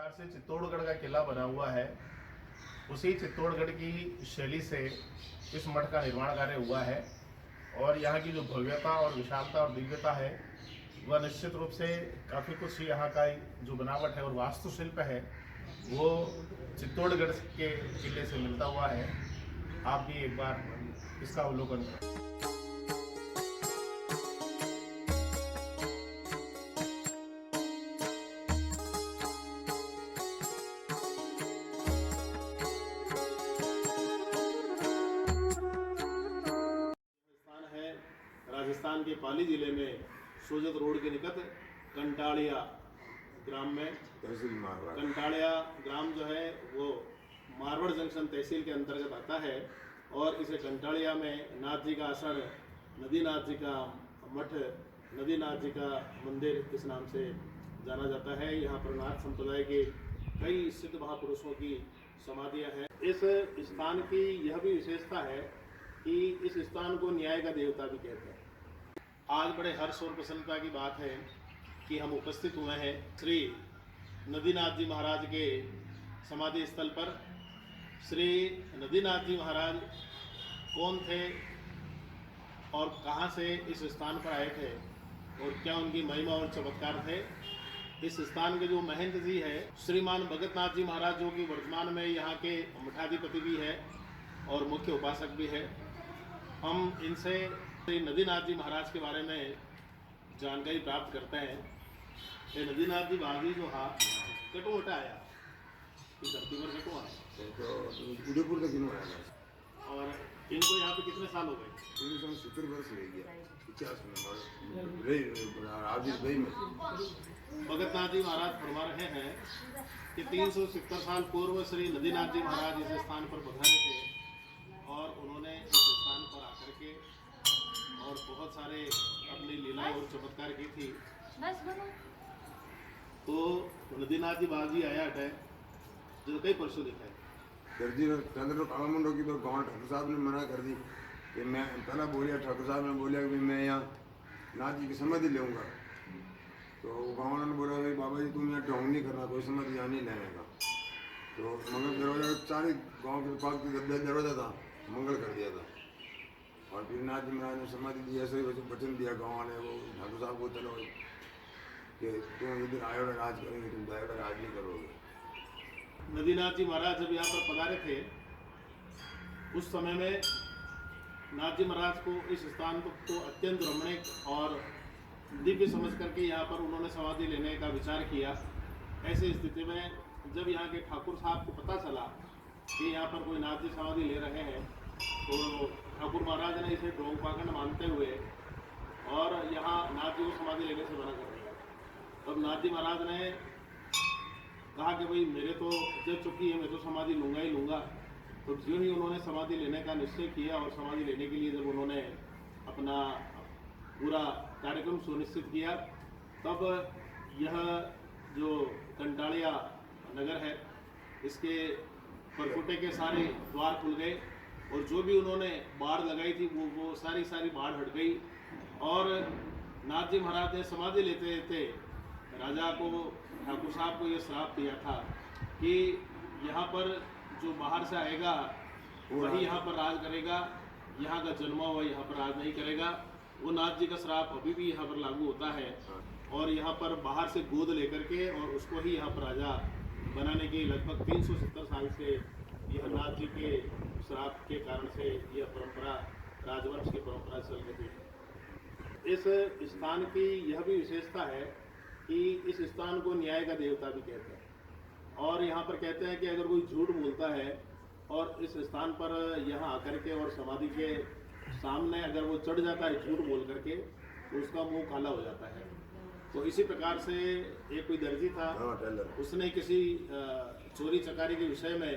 प्रकार से चित्तौड़गढ़ का किला बना हुआ है, उसी चित्तौड़गढ़ की शैली से इस मठ का निर्माण कार्य हुआ है। और यहाँ की जो भव्यता और विशालता और दिव्यता है वह निश्चित रूप से काफ़ी कुछ यहाँ का जो बनावट है और वास्तुशिल्प है वो चित्तौड़गढ़ के किले से मिलता हुआ है। आप भी एक बार इसका अवलोकन करें। राजस्थान के पाली जिले में सोजत रोड के निकट कंटाड़िया ग्राम में, कंटाड़िया ग्राम जो है वो मारवाड़ जंक्शन तहसील के अंतर्गत आता है। और इसे कंटाड़िया में नाथ जी का आसन, नदीनाथ जी का मठ, नदीनाथ जी का मंदिर इस नाम से जाना जाता है। यहाँ पर नाथ संप्रदाय के कई सिद्ध महापुरुषों की समाधियाँ हैं। इस स्थान की यह भी विशेषता है कि इस स्थान को न्याय का देवता भी कहते हैं। आज बड़े हर्ष और प्रसन्नता की बात है कि हम उपस्थित हुए हैं श्री नदीनाथ जी महाराज के समाधि स्थल पर। श्री नदीनाथ जी महाराज कौन थे और कहां से इस स्थान पर आए थे और क्या उनकी महिमा और चमत्कार थे, इस स्थान के जो महंत जी है श्रीमान भगतनाथ जी महाराज, जो कि वर्तमान में यहाँ के मठाधिपति भी है और मुख्य उपासक भी है, हम इनसे श्री नदीनाथ जी महाराज के बारे में जानकारी प्राप्त करते हैं। ये नदीनाथ जी बागी जो हा कटो हटा आया, धरती पर कटो आया, उदयपुर का किन्हों आया। और इनको यहाँ पे कितने साल हो गए? 70 वर्ष ले गया, 50 में। भगतनाथ जी महाराज फरमा रहे हैं कि 370 साल पूर्व श्री नदीनाथ जी महाराज इस स्थान पर पधारे थे और उन्होंने इस स्थान पर आकर के और बहुत सारे अपनी लीलाएं और चमत्कार की थी। तो नदीनाथ जी बाजी आया है जो कई परसों दिखा है। चंद्र काला मुंडो की तो गाँव ठाकुर साहब ने मना कर दी कि मैं पहला बोलिया, ठाकुर साहब ने बोलिया कि मैं यहाँ नाथ जी की समाधि लूँगा। तो गाँव वालों ने बोला भाई बाबा जी तुम यहाँ ढोंग नहीं करना, कोई समाधि यहाँ नहीं लेने का। तो मंगल दरवाजा 4 गाँव के पास दरवाजा था, मंगल कर दिया था। और फिर नाथ जी महाराज ने समाधि दी, ऐसे वचन दिया गाँव वाले वो ठाकुर साहब को, चलो कि तुम इधर आयो राज करेंगे, तुम जाएगा राज नहीं करोगे। नदीनाथ जी महाराज जब यहाँ पर पधारे थे उस समय में नाथ जी महाराज को इस स्थान को अत्यंत रमणीक और दिव्य समझ करके यहाँ पर उन्होंने समाधि लेने का विचार किया। ऐसी स्थिति में जब यहाँ के ठाकुर साहब को पता चला कि यहाँ पर कोई नाथ जी समाधि ले रहे हैं तो ठाकुर महाराज ने इसे ढोंग पाखंड मानते हुए और यहाँ नाथ जी को समाधि लेने से मना कर दिया। तब नाथ जी महाराज ने कहा कि भाई मेरे तो जब चुकी है, मैं तो समाधि लूँगा ही लूँगा। तो जो ही उन्होंने समाधि लेने का निश्चय किया और समाधि लेने के लिए जब उन्होंने अपना पूरा कार्यक्रम सुनिश्चित किया, तब यह जो कंटाड़िया नगर है इसके परकुटे के सारे द्वार खुल गए और जो भी उन्होंने बाढ़ लगाई थी वो सारी बाढ़ हट गई। और नाथ जी महाराज ने समाधि लेते लेते राजा को, ठाकुर साहब को यह श्राप दिया था कि यहाँ पर जो बाहर से आएगा वही यहाँ पर राज करेगा, यहाँ का जन्मा हुआ यहाँ पर राज नहीं करेगा। वो नाथ जी का श्राप अभी भी यहाँ पर लागू होता है और यहाँ पर बाहर से गोद लेकर के और उसको ही यहाँ पर राजा बनाने की लगभग 370 साल से यह नाथ जी के श्राप के कारण से यह परंपरा, राजवंश की परंपरा चल रही है। इस स्थान की यह भी विशेषता है कि इस स्थान को न्याय का देवता भी कहते हैं। और यहाँ पर कहते हैं कि अगर कोई झूठ बोलता है और इस स्थान पर यहाँ आकर के और समाधि के सामने अगर वो चढ़ जाता है झूठ बोल करके तो उसका मुंह काला हो जाता है। तो इसी प्रकार से एक कोई दर्जी था, उसने किसी चोरी चकारी के विषय में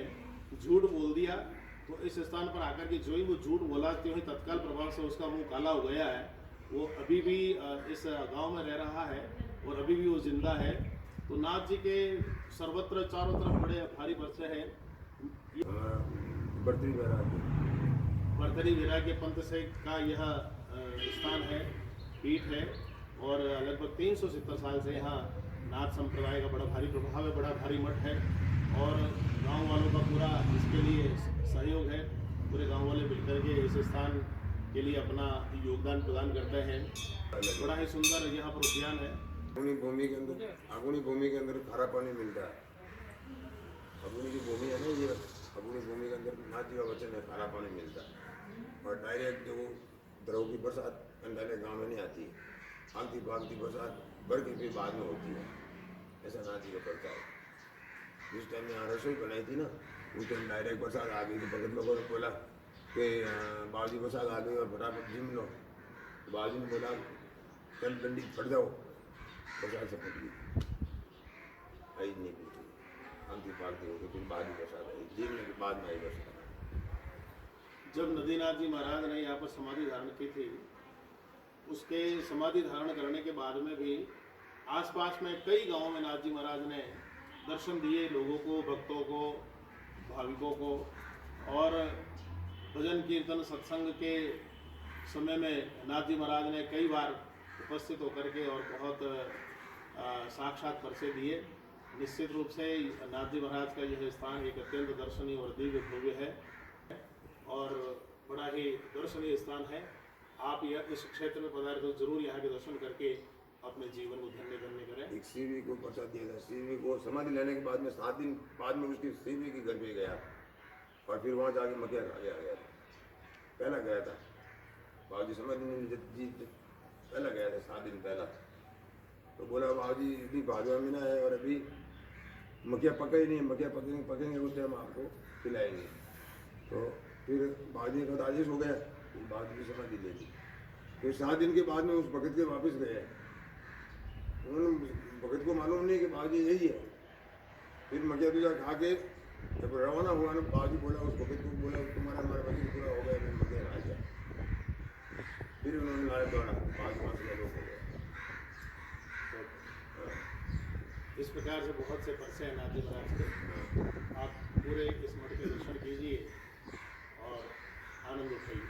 झूठ बोल दिया तो इस स्थान पर आकर के जो ही वो झूठ बोला त्यों ही तत्काल प्रभाव से उसका मुंह काला हो गया है। वो अभी भी इस गांव में रह रहा है और अभी भी वो जिंदा है। तो नाथ जी के सर्वत्र चारों तरफ बड़े भारी वर्षे हैं। बर्तरी वैराग्य पंथ से का यह स्थान है, पीठ है और लगभग 370 साल से यहाँ नाथ संप्रदाय का बड़ा भारी प्रभाव है, बड़ा भारी मठ है और गांव वालों का पूरा इसके लिए सहयोग है। पूरे गांव वाले मिलकर के इस स्थान के लिए अपना योगदान प्रदान करते हैं। बड़ा ही सुंदर यहाँ पर उद्यान है। अगुनी भूमि के अंदर खारा पानी मिलता है। अगुनी की भूमि है ना, ये अगुनी भूमि के अंदर नाथ जी का वचन है, खारा पानी मिलता है। और डायरेक्ट जो द्रव की बरसात डायरेक्ट गाँव में नहीं आती, आगती भागती बरसात भर के फिर बाद में होती है। ऐसा नाथ जी का पड़ता है। जिस टाइम यहाँ रसोई बनाई थी ना, उस टाइम डायरेक्ट बरसात आ गई। तो भगत लोगों ने बोला कि बाबूजी बरसात आ गई और फटाफट जिम लो। तो बाबूजी ने बोला चल डंडी फट जाओ, बरसात से फट गई, आई नहीं पूछी, आगती भागती हो गई, फिर बाद में बरसात आई, जिमने के बाद में आई बरसात। जब नदीनाथ जी महाराज ने यहाँ पर समाधि धारण की थी, उसके समाधि धारण करने के बाद में भी आसपास में कई गांवों में नाथ जी महाराज ने दर्शन दिए लोगों को, भक्तों को, भाविकों को। और भजन कीर्तन सत्संग के समय में नाथ जी महाराज ने कई बार उपस्थित होकर के और बहुत साक्षात परिचय दिए। निश्चित रूप से नाथ जी महाराज का यह स्थान एक अत्यंत दर्शनीय और दिव्य भव्य है और बड़ा ही दर्शनीय स्थान है। आप यह इस क्षेत्र में पधारे तो जरूर यहाँ के दर्शन करके अपने जीवन को धन्य करें। एक सीवी को प्रसाद दिया था। सीवी को समाधि लेने के बाद में 7 दिन बाद में उसकी सीवी की घर पे गया और फिर वहाँ जाके मकिया खा के आ गया था। पहला गया था बाबूजी समाधि जी, पहला गया था 7 दिन पहला। तो बोला बाबूजी इतनी भाजपा में ना है और अभी मकिया पका ही नहीं, मकिया पकेंगे उस टाइम आपको खिलाएंगे। तो फिर बाबूजी का आदेश हो गया, बाबूजी की समाधि ले ली। फिर 7 दिन के बाद में उस भगत के वापस गए। उन्होंने भगत को मालूम नहीं कि बाबूजी यही है। फिर मकिया दूजा खा के जब रवाना हुआ ना, बाबूजी बोला उस भगत को, बोला तुम्हारा हमारा वचन पूरा हो गया, फिर मकिया आ गया। फिर उन्होंने लाया दौड़ा, बाबूजी वहाँ से लोग हो गया। इस प्रकार से बहुत से परसे हैं नाथ जी महाराज के। आप पूरे इस मठ के दर्शन कीजिए और आनंद उठाइए।